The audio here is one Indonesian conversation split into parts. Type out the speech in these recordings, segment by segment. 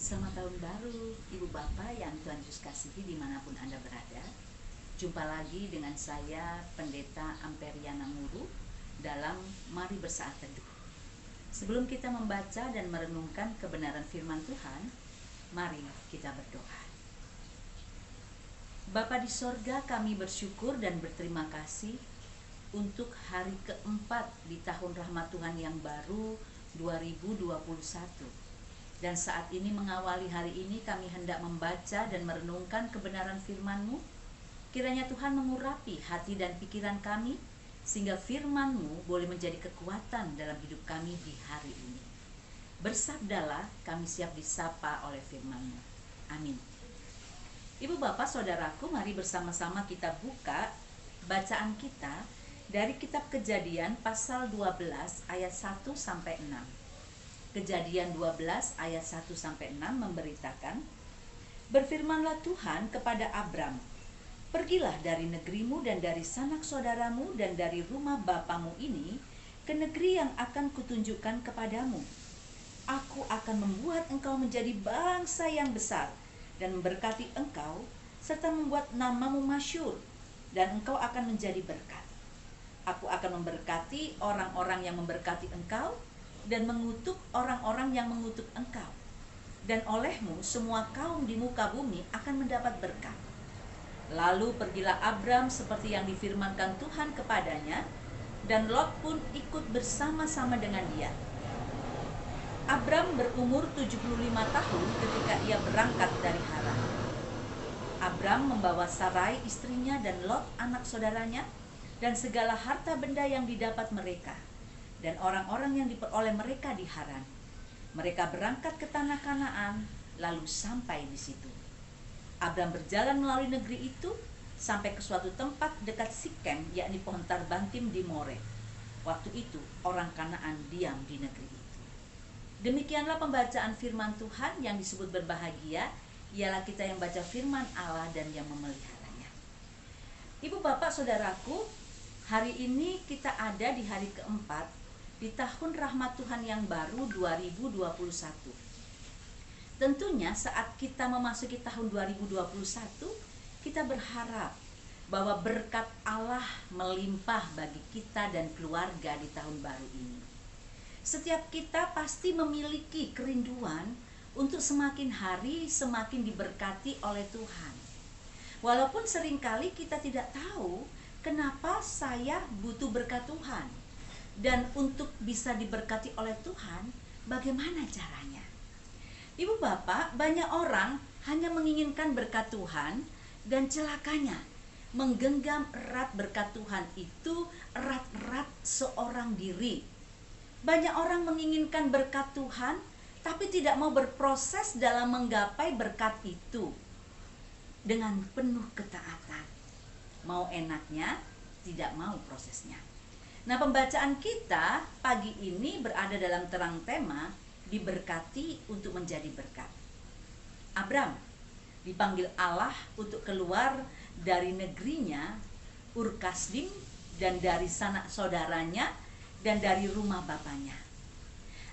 Selamat tahun baru Ibu Bapak yang Tuhan Yesus kasihi dimanapun Anda berada. Jumpa lagi dengan saya Pendeta Amperiana Muru dalam Mari Bersaat Teduh. Sebelum kita membaca dan merenungkan kebenaran firman Tuhan, mari kita berdoa. Bapa di sorga, kami bersyukur dan berterima kasih untuk hari keempat di tahun rahmat Tuhan yang baru 2021. Dan saat ini mengawali hari ini kami hendak membaca dan merenungkan kebenaran firman-Mu. Kiranya Tuhan mengurapi hati dan pikiran kami, sehingga firman-Mu boleh menjadi kekuatan dalam hidup kami di hari ini. Bersabdalah, kami siap disapa oleh firman-Mu. Amin. Ibu Bapak Saudaraku, mari bersama-sama kita buka bacaan kita dari kitab Kejadian pasal 12 ayat 1 sampai 6. Kejadian 12 ayat 1 sampai 6 memberitakan, "Berfirmanlah Tuhan kepada Abram, pergilah dari negerimu dan dari sanak saudaramu dan dari rumah bapamu ini ke negeri yang akan kutunjukkan kepadamu. Aku akan membuat engkau menjadi bangsa yang besar dan memberkati engkau serta membuat namamu masyhur, dan engkau akan menjadi berkat. Aku akan memberkati orang-orang yang memberkati engkau dan mengutuk orang-orang yang mengutuk engkau. Dan olehmu semua kaum di muka bumi akan mendapat berkat." Lalu pergilah Abram seperti yang difirmankan Tuhan kepadanya, dan Lot pun ikut bersama-sama dengan dia. Abram berumur 75 tahun ketika ia berangkat dari Haran. Abram membawa Sarai istrinya dan Lot anak saudaranya dan segala harta benda yang didapat mereka dan orang-orang yang diperoleh mereka di Haran. Mereka berangkat ke tanah Kanaan, lalu sampai di situ. Abram berjalan melalui negeri itu sampai ke suatu tempat dekat Sikem, yakni pohon tarbantim di More. Waktu itu orang Kanaan diam di negeri itu. Demikianlah pembacaan firman Tuhan. Yang disebut berbahagia ialah kita yang baca firman Allah dan yang memeliharanya. Ibu Bapak Saudaraku, hari ini kita ada di hari keempat di tahun rahmat Tuhan yang baru 2021. Tentunya saat kita memasuki tahun 2021, kita berharap bahwa berkat Allah melimpah bagi kita dan keluarga di tahun baru ini. Setiap kita pasti memiliki kerinduan untuk semakin hari semakin diberkati oleh Tuhan. Walaupun seringkali kita tidak tahu kenapa saya butuh berkat Tuhan. Dan untuk bisa diberkati oleh Tuhan, bagaimana caranya? Ibu Bapak, banyak orang hanya menginginkan berkat Tuhan, dan celakanya menggenggam erat berkat Tuhan itu erat-erat seorang diri. Banyak orang menginginkan berkat Tuhan, tapi tidak mau berproses dalam menggapai berkat itu dengan penuh ketaatan. Mau enaknya, tidak mau prosesnya. Nah, pembacaan kita pagi ini berada dalam terang tema diberkati untuk menjadi berkat. Abram dipanggil Allah untuk keluar dari negerinya Ur Kasdim dan dari sanak saudaranya dan dari rumah bapaknya.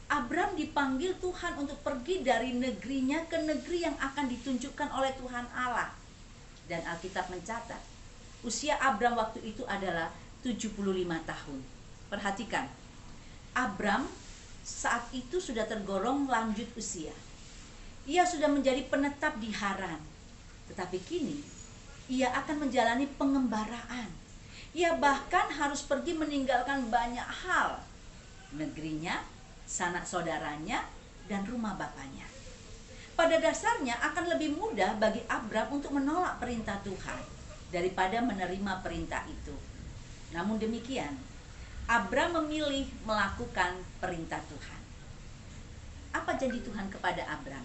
Abram dipanggil Tuhan untuk pergi dari negerinya ke negeri yang akan ditunjukkan oleh Tuhan Allah. Dan Alkitab mencatat usia Abram waktu itu adalah 75 tahun. Perhatikan, Abram saat itu sudah tergolong lanjut usia. Ia sudah menjadi penetap di Haran. Tetapi kini ia akan menjalani pengembaraan. Ia bahkan harus pergi meninggalkan banyak hal. Negerinya, sanak saudaranya, dan rumah bapaknya. Pada dasarnya akan lebih mudah bagi Abram untuk menolak perintah Tuhan daripada menerima perintah itu. Namun demikian, Abram memilih melakukan perintah Tuhan. Apa janji Tuhan kepada Abram?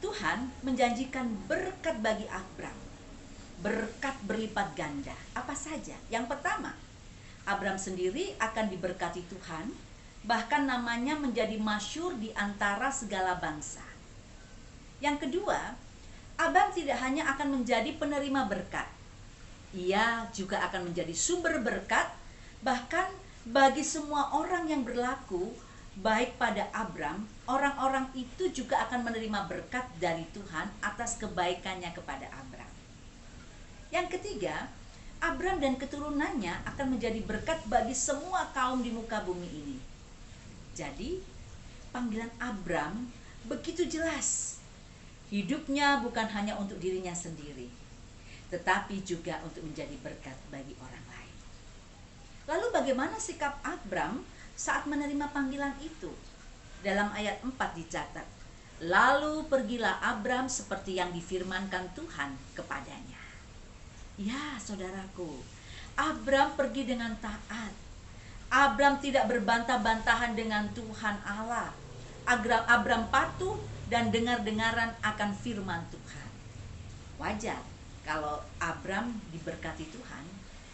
Tuhan menjanjikan berkat bagi Abram. Berkat berlipat ganda. Apa saja? Yang pertama, Abram sendiri akan diberkati Tuhan, bahkan namanya menjadi masyhur di antara segala bangsa. Yang kedua, Abram tidak hanya akan menjadi penerima berkat, ia juga akan menjadi sumber berkat, bahkan bagi semua orang yang berlaku baik pada Abram, orang-orang itu juga akan menerima berkat dari Tuhan atas kebaikannya kepada Abram. Yang ketiga, Abram dan keturunannya akan menjadi berkat bagi semua kaum di muka bumi ini. Jadi, panggilan Abram begitu jelas. Hidupnya bukan hanya untuk dirinya sendiri, tetapi juga untuk menjadi berkat bagi orang lain. Lalu bagaimana sikap Abram saat menerima panggilan itu? Dalam ayat 4 dicatat, lalu pergilah Abram seperti yang difirmankan Tuhan kepadanya. Ya, saudaraku, Abram pergi dengan taat. Abram tidak berbantah-bantahan dengan Tuhan Allah. Abram patuh dan dengar-dengaran akan firman Tuhan. Wajar kalau Abram diberkati Tuhan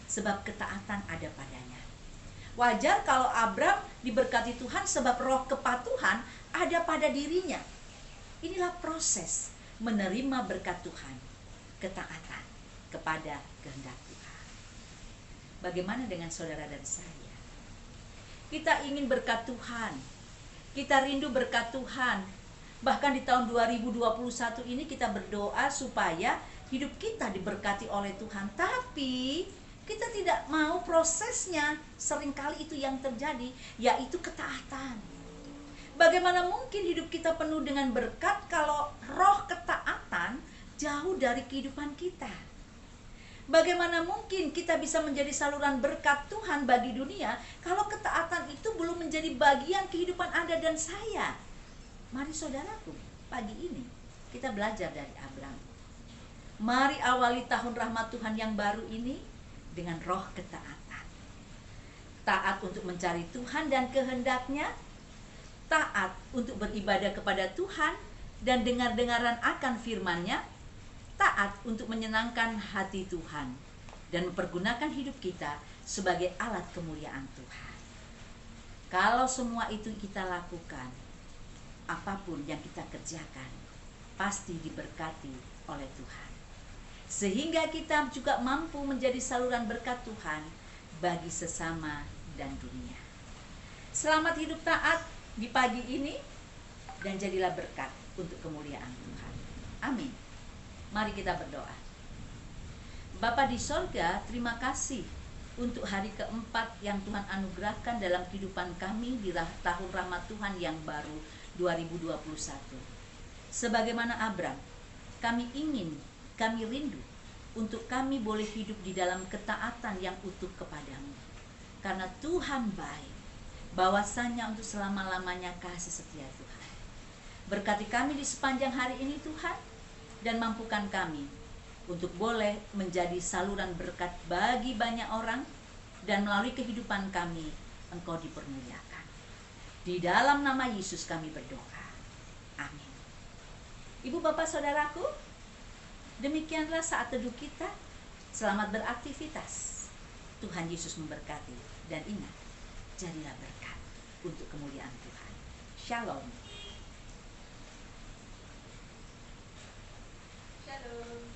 sebab ketaatan ada padanya. Wajar kalau Abram diberkati Tuhan sebab roh kepatuhan ada pada dirinya. Inilah proses menerima berkat Tuhan, ketaatan kepada kehendak Tuhan. Bagaimana dengan saudara dan saya? Kita ingin berkat Tuhan, kita rindu berkat Tuhan. Bahkan di tahun 2021 ini kita berdoa supaya hidup kita diberkati oleh Tuhan. Tapi kita tidak mau prosesnya. Seringkali itu yang terjadi, yaitu ketaatan. Bagaimana mungkin hidup kita penuh dengan berkat kalau roh ketaatan jauh dari kehidupan kita? Bagaimana mungkin kita bisa menjadi saluran berkat Tuhan bagi dunia kalau ketaatan itu belum menjadi bagian kehidupan Anda dan saya? Mari saudaraku, pagi ini kita belajar dari Abram. Mari awali tahun rahmat Tuhan yang baru ini dengan roh ketaatan. Taat untuk mencari Tuhan dan kehendak-Nya, taat untuk beribadah kepada Tuhan dan dengar-dengaran akan firman-Nya, taat untuk menyenangkan hati Tuhan dan mempergunakan hidup kita sebagai alat kemuliaan Tuhan. Kalau semua itu kita lakukan, apapun yang kita kerjakan pasti diberkati oleh Tuhan. Sehingga kita juga mampu menjadi saluran berkat Tuhan bagi sesama dan dunia. Selamat hidup taat di pagi ini dan jadilah berkat untuk kemuliaan Tuhan. Amin. Mari kita berdoa. Bapa di sorga, terima kasih untuk hari keempat yang Tuhan anugerahkan dalam kehidupan kami di tahun rahmat Tuhan yang baru 2021. Sebagaimana Abram, kami rindu untuk kami boleh hidup di dalam ketaatan yang utuh kepadamu. Karena Tuhan baik, bahwasanya untuk selama-lamanya kasih setia Tuhan. Berkati kami di sepanjang hari ini Tuhan, dan mampukan kami untuk boleh menjadi saluran berkat bagi banyak orang, dan melalui kehidupan kami Engkau dipermuliakan. Di dalam nama Yesus kami berdoa. Amin. Ibu bapak saudaraku, demikianlah saat teduh kita. Selamat beraktivitas. Tuhan Yesus memberkati, dan ingat, jadilah berkat untuk kemuliaan Tuhan. Shalom. Shalom.